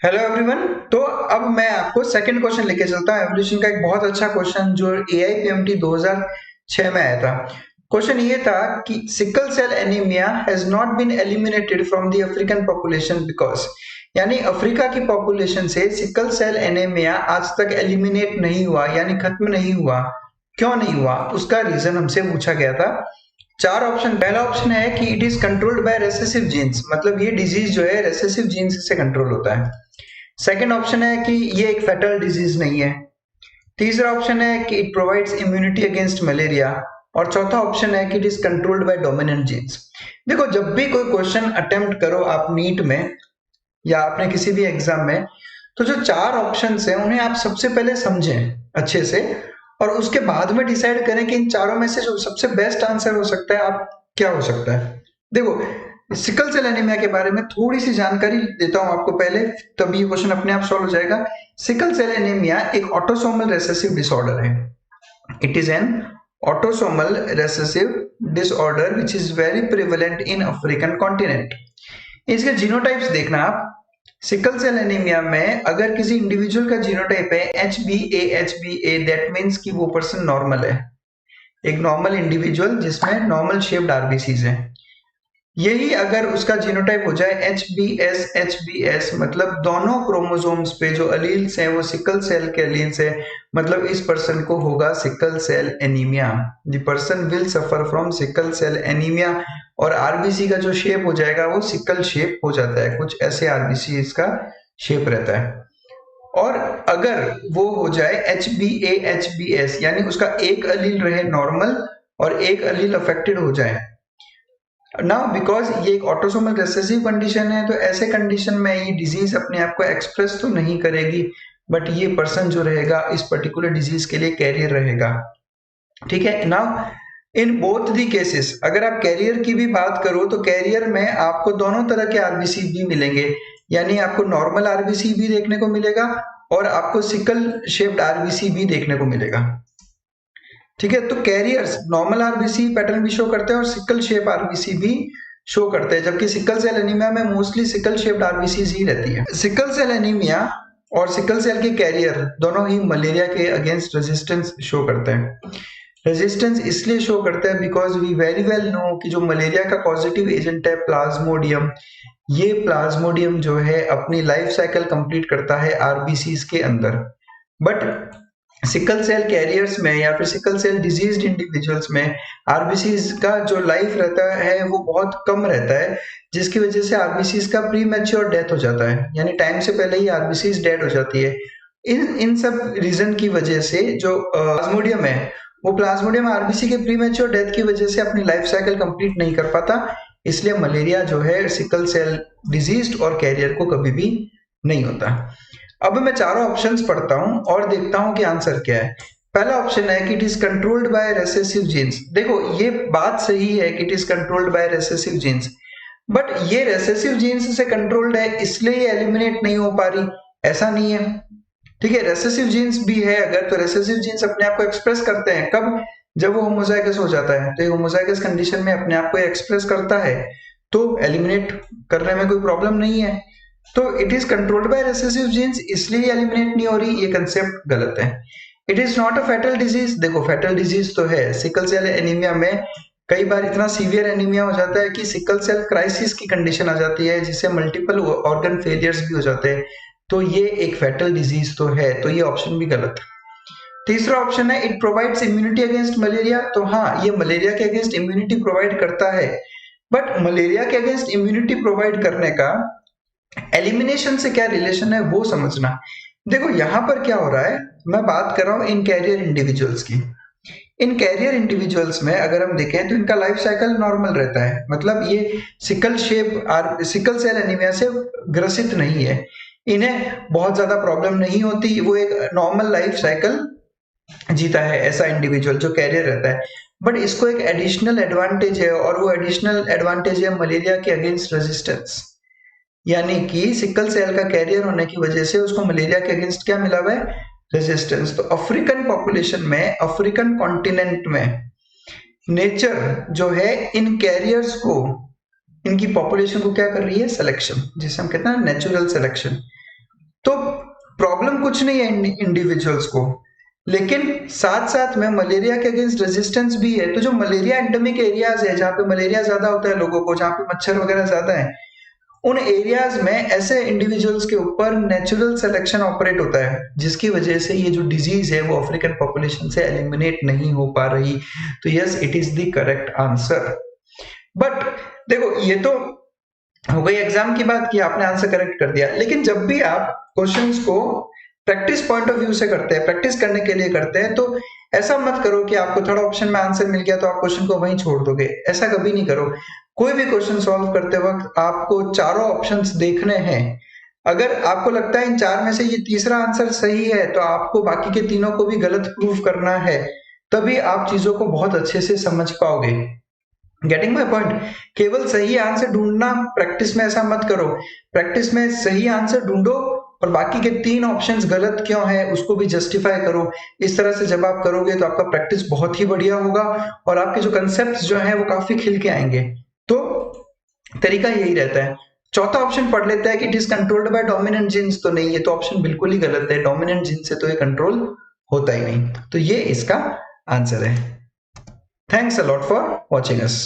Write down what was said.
Hello everyone. तो अब मैं आपको सेकंड क्वेश्चन लेके चलता हूँ। एवोल्यूशन का एक बहुत अच्छा क्वेश्चन जो एआईपीएमटी 2006 में आया था। क्वेश्चन ये था कि sickle cell anaemia has not been eliminated from the African population because, यानी अफ्रीका की पॉपुलेशन से सिकल सेल एनीमिया आज तक एलिमिनेट नहीं हुआ, यानी खत्म नहीं हुआ। क्यों नहीं हुआ, उसका रीजन हमसे पूछा गया था। चार ऑप्शन। पहला ऑप्शन है कि it is controlled by recessive genes, मतलब ये डिजीज जो है रेसेसिव जीन्स से कंट्रोल होता है। सेकेंड ऑप्शन है कि ये एक फेटल डिजीज नहीं है। तीसरा ऑप्शन है कि it provides immunity against malaria. और चौथा ऑप्शन है कि it is controlled by dominant genes. देखो, जब भी कोई क्वेश्चन अटेम्प्ट करो आप नीट में या आपने किसी भी एग्जाम में, तो जो चार ऑप्शन है उन्हें आप सबसे पहले समझें अच्छे से, और उसके बाद में डिसाइड करें कि इन चारों में से जो सबसे बेस्ट आंसर हो सकता है आप क्या हो सकता है। देखो, सिकल सेल एनीमिया के बारे में थोड़ी सी जानकारी देता हूं आपको पहले, तभी ये क्वेश्चन अपने आप सॉल्व हो जाएगा। सिकल सेल एनीमिया एक ऑटोसोमल रेसेसिव डिसऑर्डर है। It is an autosomal recessive disorder which is very prevalent in African continent. इसके जीनोटाइप्स देखना आप। सिकल सेल एनीमिया में अगर किसी इंडिविजुअल का जीनोटाइप है HbA दैट मींस कि वो पर्सन नॉर्मल है, एक नॉर्मल इंडिविजुअल जिसमें नॉर्मल शेप्ड आरबीसीज है। यही अगर उसका जीनोटाइप हो जाए HbS मतलब दोनों क्रोमोसोम्स पे जो अलील्स हैं वो सिकल सेल के अलील्स है, मतलब इस पर्सन को होगा sickle cell anaemia. The person will suffer from sickle cell anaemia. और आरबीसी का जो शेप हो जाएगा वो सिकल शेप हो जाता है, कुछ ऐसे आरबीसी इसका शेप रहता है। और अगर वो हो जाए HbA HbS यानी उसका एक अलील रहे नॉर्मल और एक अलील अफेक्टेड हो जाए। नाउ बिकॉज ये एक ऑटोसोमल रिसेसिव कंडीशन है, तो ऐसे कंडीशन में ये डिजीज अपने आप को एक्सप्रेस तो नहीं करेगी, बट ये पर्सन जो रहेगा इस पर्टिकुलर डिजीज के लिए कैरियर रहेगा। ठीक है। Now in both the cases अगर आप कैरियर की भी बात करो तो कैरियर में आपको दोनों तरह के आरबीसी भी मिलेंगे, यानी आपको नॉर्मल आरबीसी भी देखने को मिलेगा और आपको सिकल शेप्ड आरबीसी भी देखने को मिलेगा। ठीक है, तो कैरियर्स नॉर्मल आरबीसी पैटर्न भी शो करते हैं और सिकल शेप आरबीसी भी शो करते हैं, जबकि सिकल सेल एनीमिया में मोस्टली सिकल शेप्ड आरबीसी ही रहती है। सिकल सेल एनीमिया और सिकल सेल के कैरियर दोनों ही मलेरिया के अगेंस्ट रेजिस्टेंस शो करते हैं। रेजिस्टेंस इसलिए शो करता है because we very well know कि जो मलेरिया का पॉजिटिव एजेंट है प्लाज्मोडियम, ये प्लाज्मोडियम जो है अपनी लाइफ साइकिल कंप्लीट करता है आरबीसीज के अंदर। बट सिकल सेल कैरियर्स में या फिर सिकल सेल डिजीज्ड इंडिविजुअल्स में आरबीसीज का जो लाइफ रहता है वो बहुत कम रहता है, जिसकी वजह से आरबीसीज का प्री मैच्योर डेथ हो जाता है, यानी टाइम से पहले ही आरबीसीज डेड हो जाती है। इन इन सब रीजन की वजह से जो प्लाज्मोडियम है वो प्लाज्मोडियम आरबीसी के प्री मैच्योर डेथ की वजह से अपनी लाइफ साइकिल कंप्लीट नहीं कर पाता, इसलिए मलेरिया जो है सिकल सेल डिजीज्ड और कैरियर को कभी भी नहीं होता। अब मैं चारों ऑप्शंस पढ़ता हूं और देखता हूं कि आंसर क्या है। पहला ऑप्शन है कि it is controlled by recessive genes. देखो, ये बात सही है कि it is controlled by recessive genes, but ये रेसेसिव जीन्स से कंट्रोल्ड है इसलिए ये एलिमिनेट नहीं हो पा रही, ऐसा नहीं है। ठीक है, रेसेसिव जीन्स भी है अगर, तो रेसेसिव जीन्स अपने आप को एक्सप्रेस करते हैं कब, जब वो होमोजाइगस हो जाता है, तो ये होमोजाइगस कंडीशन में अपने आप को एक्सप्रेस करता है, तो एलिमिनेट करने में कोई प्रॉब्लम नहीं है। तो it is controlled by recessive genes इसलिए एलिमिनेट नहीं हो रही, ये कंसेप्ट गलत है। It is not a fatal disease. देखो, फेटल डिजीज तो है। सिकल सेल एनीमिया में कई बार इतना सीवियर एनीमिया हो जाता है कि सिकल सेल क्राइसिस की कंडीशन आ जाती है, जिससे मल्टीपल ऑर्गन फेलियर्स भी हो जाते हैं, तो ये एक फेटल डिजीज तो है, तो ये ऑप्शन भी गलत है। तीसरा ऑप्शन है it provides immunity against malaria. तो हाँ, ये मलेरिया के अगेंस्ट इम्यूनिटी प्रोवाइड करता है, बट मलेरिया के अगेंस्ट इम्यूनिटी प्रोवाइड करने का एलिमिनेशन से क्या रिलेशन है वो समझना। देखो, यहां पर क्या हो रहा है, मैं बात कर रहा हूं इन कैरियर इंडिविजुअल्स की। इन कैरियर इंडिविजुअल्स में अगर हम देखें तो इनका लाइफ साइकिल नॉर्मल रहता है, मतलब ये सिकल सेल एनीमिया से ग्रसित नहीं है, इन्हें बहुत ज्यादा प्रॉब्लम नहीं होती, वो एक नॉर्मल लाइफ साइकिल जीता है ऐसा इंडिविजुअल जो कैरियर रहता है। बट इसको एक एडिशनल एडवांटेज है, और वो एडिशनल एडवांटेज है मलेरिया के अगेंस्ट रेजिस्टेंस, यानी कि सिकल सेल का कैरियर होने की वजह से उसको मलेरिया के अगेंस्ट क्या मिला हुआ है, रेजिस्टेंस। तो अफ्रीकन पॉपुलेशन में, अफ्रीकन कॉन्टिनेंट में नेचर जो है इन कैरियर्स को, इनकी पॉपुलेशन को क्या कर रही है, सिलेक्शन, जिसे हम कहते हैं नेचुरल सिलेक्शन। तो प्रॉब्लम कुछ नहीं है इंडिविजुअल्स को, लेकिन साथ साथ में मलेरिया के अगेंस्ट रेजिस्टेंस भी है। तो जो मलेरिया एंडेमिक एरियाज है, जहाँ पे मलेरिया ज्यादा होता है लोगों को, जहाँ पे मच्छर वगैरह ज्यादा है, उन एरियाज में ऐसे इंडिविजुअल्स के ऊपर नेचुरल सिलेक्शन ऑपरेट होता है, जिसकी वजह से ये जो डिजीज है वो अफ्रीकन पॉपुलेशन से एलिमिनेट नहीं हो पा रही। तो yes, it is the correct answer. But देखो, ये तो हो गई एग्जाम की बात कि आपने आंसर करेक्ट कर दिया, लेकिन जब भी आप क्वेश्चंस को प्रैक्टिस पॉइंट ऑफ व्यू से करते हैं, प्रैक्टिस करने के लिए करते हैं, तो ऐसा मत करो कि आपको थर्ड ऑप्शन में आंसर मिल गया तो आप क्वेश्चन को वहीं छोड़ दोगे। ऐसा कभी नहीं करो। कोई भी क्वेश्चन सॉल्व करते वक्त आपको चारों ऑप्शंस देखने हैं। अगर आपको लगता है इन चार में से ये तीसरा आंसर सही है, तो आपको बाकी के तीनों को भी गलत प्रूव करना है, तभी आप चीजों को बहुत अच्छे से समझ पाओगे। Getting my point? केवल सही आंसर ढूंढना प्रैक्टिस में ऐसा मत करो। प्रैक्टिस में सही आंसर ढूंढो और बाकी के तीन ऑप्शंस गलत क्यों है उसको भी जस्टिफाई करो। इस तरह से जब आप करोगे तो आपका प्रैक्टिस बहुत ही बढ़िया होगा और आपके जो कंसेप्ट जो है वो काफी खिल के आएंगे। तो तरीका यही रहता है। चौथा ऑप्शन पढ़ लेता है कि it is controlled by dominant genes. तो नहीं, ये तो ऑप्शन बिल्कुल ही गलत है। डोमिनेंट जीन से तो ये कंट्रोल होता ही नहीं। तो ये इसका आंसर है। Thanks a lot for watching us.